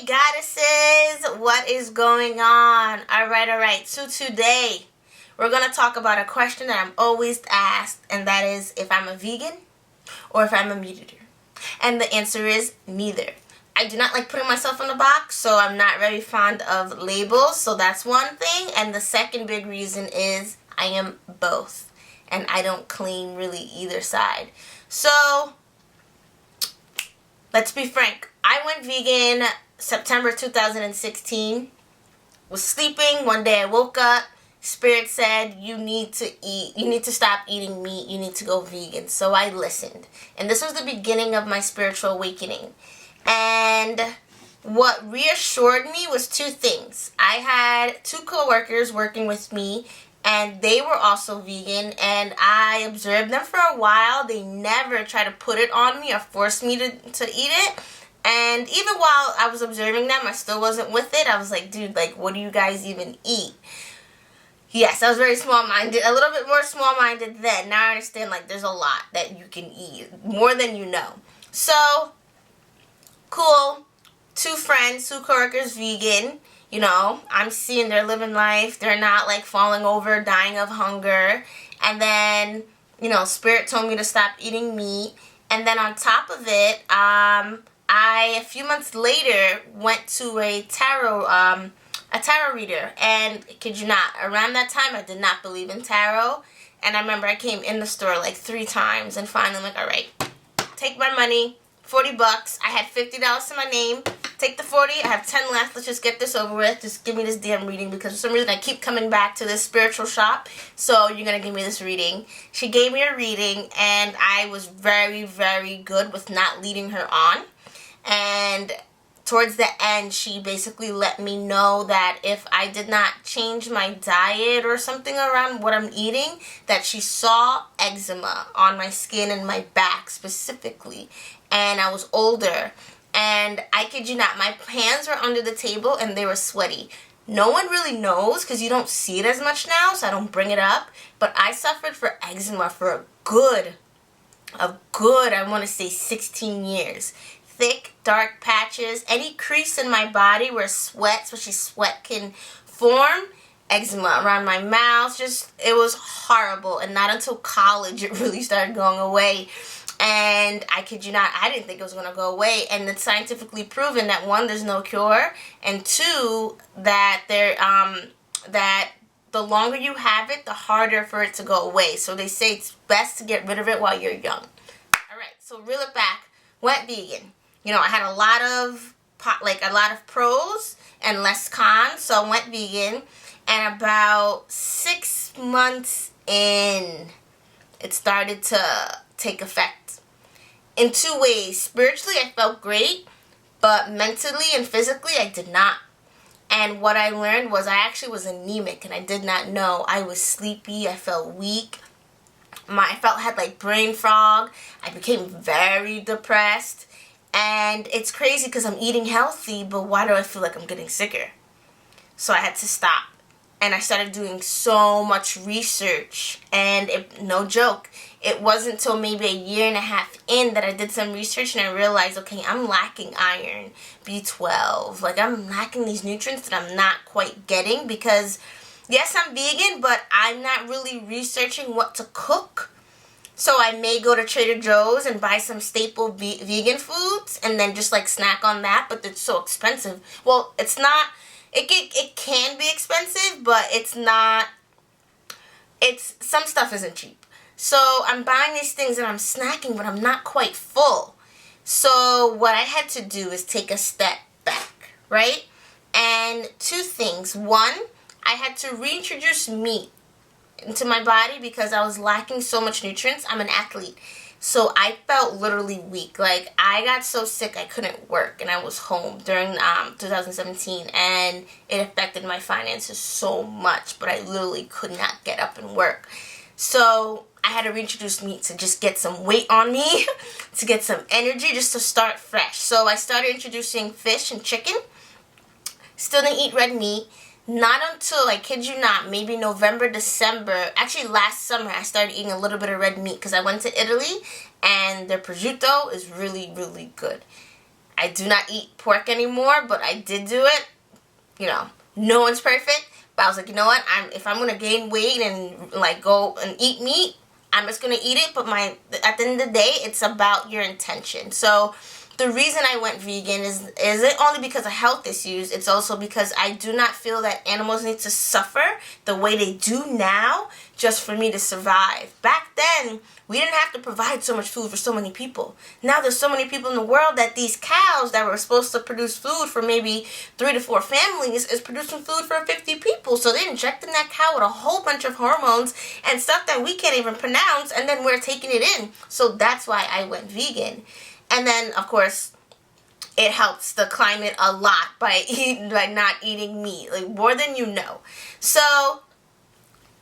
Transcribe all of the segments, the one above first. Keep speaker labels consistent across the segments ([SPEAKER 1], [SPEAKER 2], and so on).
[SPEAKER 1] goddesses, what is going on? Alright. So today, we're going to talk about a question that I'm always asked, and that is if I'm a vegan or if I'm a meat eater. And the answer is neither. I do not like putting myself in a box, so I'm not very fond of labels, so that's one thing. And the second big reason is I am both, and I don't claim really either side. So, let's be frank. I went vegan September 2016. Was sleeping. One day I woke up. Spirit said, you need to stop eating meat. You need to go vegan. So I listened. And this was the beginning of my spiritual awakening. And what reassured me was two things. I had two co-workers working with me, and they were also vegan, and I observed them for a while. They never tried to put it on me or force me to eat it. And even while I was observing them, I still wasn't with it. I was like, dude, like, what do you guys even eat? Yes, I was very small-minded, a little bit more small-minded then. Now I understand, like, there's a lot that you can eat, more than you know. So, cool. Two friends, two coworkers, vegan. You know, I'm seeing they're living life. They're not, like, falling over, dying of hunger. And then, you know, Spirit told me to stop eating meat. And then on top of it, a few months later, went to a tarot reader. And, kid you not, around that time, I did not believe in tarot. And I remember I came in the store, like, 3 times. And finally, I'm like, all right, take my money, $40. I had $50 to my name. Take the 40. I have 10 left. Let's just get this over with. Just give me this damn reading, because for some reason I keep coming back to this spiritual shop. So you're going to give me this reading. She gave me a reading, and I was very, very good with not leading her on. And towards the end, she basically let me know that if I did not change my diet or something around what I'm eating, that she saw eczema on my skin and my back specifically. And I was older. And I kid you not, my hands were under the table and they were sweaty. No one really knows because you don't see it as much now, so I don't bring it up. But I suffered for eczema for a good, I want to say 16 years. Thick, dark patches, any crease in my body where sweat, especially sweat, can form. Eczema around my mouth, it was horrible. And not until college it really started going away. And I kid you not, I didn't think it was going to go away. And it's scientifically proven that 1, there's no cure, and 2, that that the longer you have it, the harder for it to go away. So they say it's best to get rid of it while you're young. All right, so reel it back. Went vegan. You know, I had a lot of pros and less cons, so I went vegan. And about 6 months in, it started to take effect. In 2 ways. Spiritually, I felt great, but mentally and physically, I did not. And what I learned was I actually was anemic, and I did not know. I was sleepy. I felt weak. I had like brain fog. I became very depressed. And it's crazy because I'm eating healthy, but why do I feel like I'm getting sicker? So I had to stop. And I started doing so much research. And no joke, it wasn't until maybe 1.5 years in that I did some research and I realized, okay, I'm lacking iron, B12. Like, I'm lacking these nutrients that I'm not quite getting because, yes, I'm vegan, but I'm not really researching what to cook. So I may go to Trader Joe's and buy some staple vegan foods and then just, like, snack on that, but it's so expensive. Well, it's not. It can be expensive, but it's not. Some stuff isn't cheap. So I'm buying these things and I'm snacking, but I'm not quite full. So what I had to do is take a step back, right? And 2 things. 1, I had to reintroduce meat into my body because I was lacking so much nutrients. I'm an athlete. So I felt literally weak. Like, I got so sick I couldn't work, and I was home during 2017, and it affected my finances so much, but I literally could not get up and work. So I had to reintroduce meat to just get some weight on me, to get some energy, just to start fresh. So I started introducing fish and chicken. Still didn't eat red meat. Not until, I kid you not, maybe November, December, actually last summer, I started eating a little bit of red meat because I went to Italy and their prosciutto is really, really good. I do not eat pork anymore, but I did do it. You know, no one's perfect. But I was like, you know what? If I'm gonna gain weight and like go and eat meat, I'm just gonna eat it. But at the end of the day, it's about your intention. So the reason I went vegan is it only because of health issues. It's also because I do not feel that animals need to suffer the way they do now just for me to survive. Back then, we didn't have to provide so much food for so many people. Now there's so many people in the world that these cows that were supposed to produce food for maybe 3 to 4 families is producing food for 50 people. So they're injecting that cow with a whole bunch of hormones and stuff that we can't even pronounce, and then we're taking it in. So that's why I went vegan. And then, of course, it helps the climate a lot by not eating meat, like more than you know. So,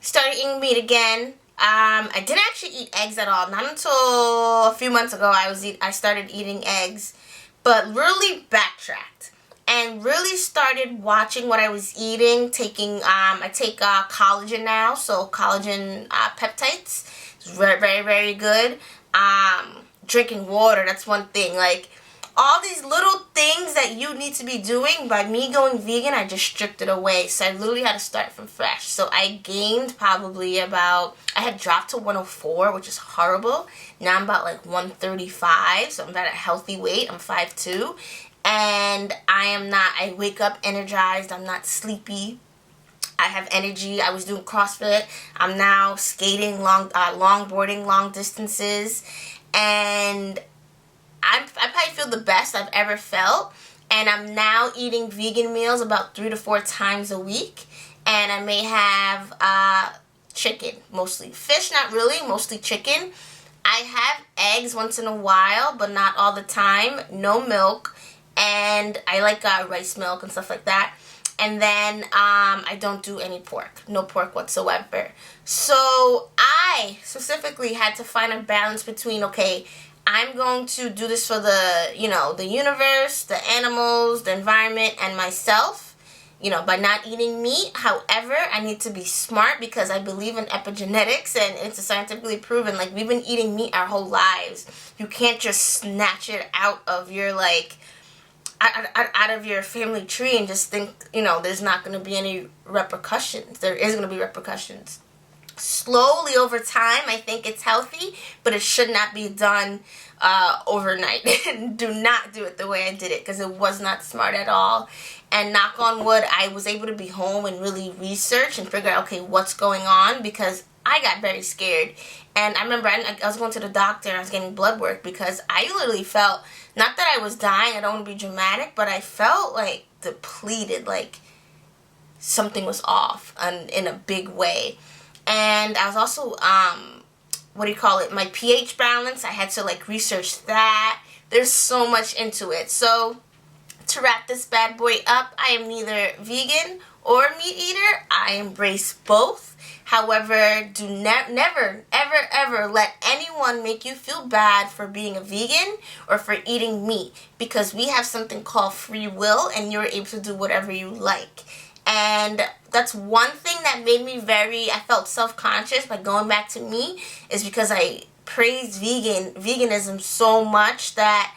[SPEAKER 1] started eating meat again. I didn't actually eat eggs at all. Not until a few months ago I started eating eggs, but really backtracked and really started watching what I was eating. I take collagen now, so collagen peptides. It's very, very, very good. Drinking water, that's one thing. Like, all these little things that you need to be doing, by me going vegan, I just stripped it away. So I literally had to start from fresh. So I gained probably I had dropped to 104, which is horrible. Now I'm about like 135, so I'm at a healthy weight. I'm 5'2", and I wake up energized. I'm not sleepy. I have energy. I was doing CrossFit. I'm now skating, longboarding, long distances. And I probably feel the best I've ever felt. And I'm now eating vegan meals about 3 to 4 times a week. And I may have chicken, mostly. Fish, not really, mostly chicken. I have eggs once in a while, but not all the time. No milk. And I like rice milk and stuff like that. And then I don't do any pork. No pork whatsoever. So I specifically had to find a balance between, okay, I'm going to do this for the universe, the animals, the environment, and myself, by not eating meat. However, I need to be smart because I believe in epigenetics, and it's scientifically proven. Like, we've been eating meat our whole lives. You can't just snatch it out of your, out of your family tree and just think, there's not going to be any repercussions. There is going to be repercussions. Slowly over time, I think it's healthy, but it should not be done overnight. Do not do it the way I did it, because it was not smart at all. And knock on wood, I was able to be home and really research and figure out, okay, what's going on, because I got very scared. And I remember I was going to the doctor and I was getting blood work because I literally felt, not that I was dying, I don't want to be dramatic, but I felt like depleted, like something was off in a big way. And I was also, my pH balance, I had to research that. There's so much into it. So to wrap this bad boy up, I am neither vegan or meat eater. I embrace both. However, do never, ever, ever let anyone make you feel bad for being a vegan or for eating meat, because we have something called free will and you're able to do whatever you like. And that's one thing that made me I felt self-conscious by going back to meat, is because I praised veganism so much that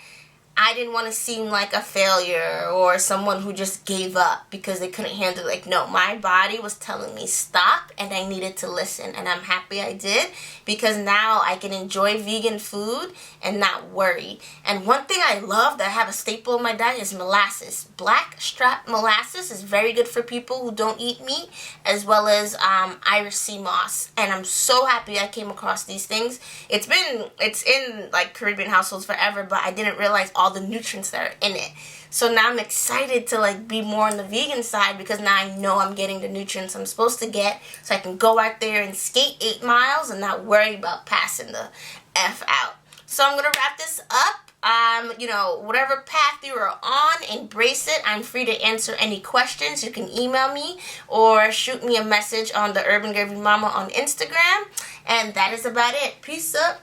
[SPEAKER 1] I didn't want to seem like a failure or someone who just gave up because they couldn't handle it. No, my body was telling me stop, and I needed to listen. And I'm happy I did, because now I can enjoy vegan food and not worry. And one thing I love that I have a staple in my diet is molasses. Black strap molasses is very good for people who don't eat meat, as well as Irish sea moss. And I'm so happy I came across these things. It's in Caribbean households forever, but I didn't realize all the nutrients that are in it. So now I'm excited to be more on the vegan side, because now I know I'm getting the nutrients I'm supposed to get, so I can go out there and skate 8 miles and not worry about passing the F out. So I'm going to wrap this up. Whatever path you are on, embrace it. I'm free to answer any questions. You can email me or shoot me a message on the Urban Curvy Mama on Instagram. And that is about it. Peace up.